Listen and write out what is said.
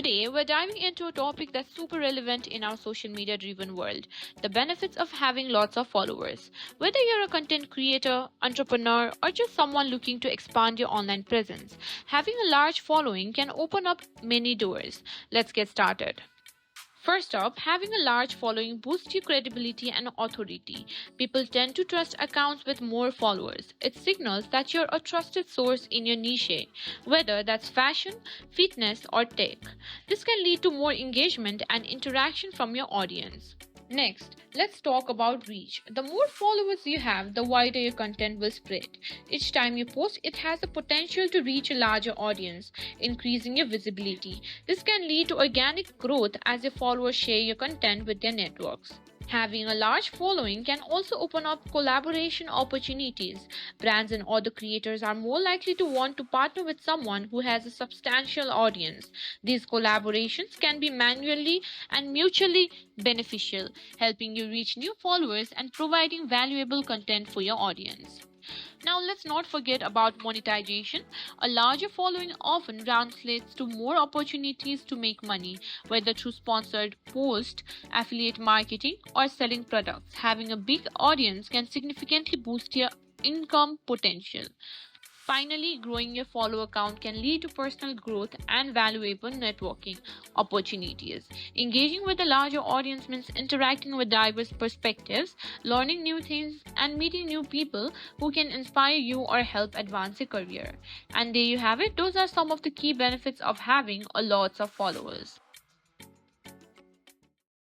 Today, we're diving into a topic that's super relevant in our social media driven world: the benefits of having lots of followers. Whether you're a content creator, entrepreneur, or just someone looking to expand your online presence, having a large following can open up many doors. Let's get started. First up, having a large following boosts your credibility and authority. People tend to trust accounts with more followers. It signals that you're a trusted source in your niche, whether that's fashion, fitness, or tech. This can lead to more engagement and interaction from your audience. Next, let's talk about reach. The more followers you have, the wider your content will spread. Each time you post, it has the potential to reach a larger audience, increasing your visibility. This can lead to organic growth as your followers share your content with their networks. Having a large following can also open up collaboration opportunities. Brands and other creators are more likely to want to partner with someone who has a substantial audience. These collaborations can be manually and mutually beneficial, helping you reach new followers and providing valuable content for your audience. Now, let's not forget about monetization. A larger following often translates to more opportunities to make money, whether through sponsored posts, affiliate marketing, or selling products. Having a big audience can significantly boost your income potential. Finally, growing your follower count can lead to personal growth and valuable networking opportunities. Engaging with a larger audience means interacting with diverse perspectives, learning new things, and meeting new people who can inspire you or help advance your career. And there you have it. Those are some of the key benefits of having a lots of followers.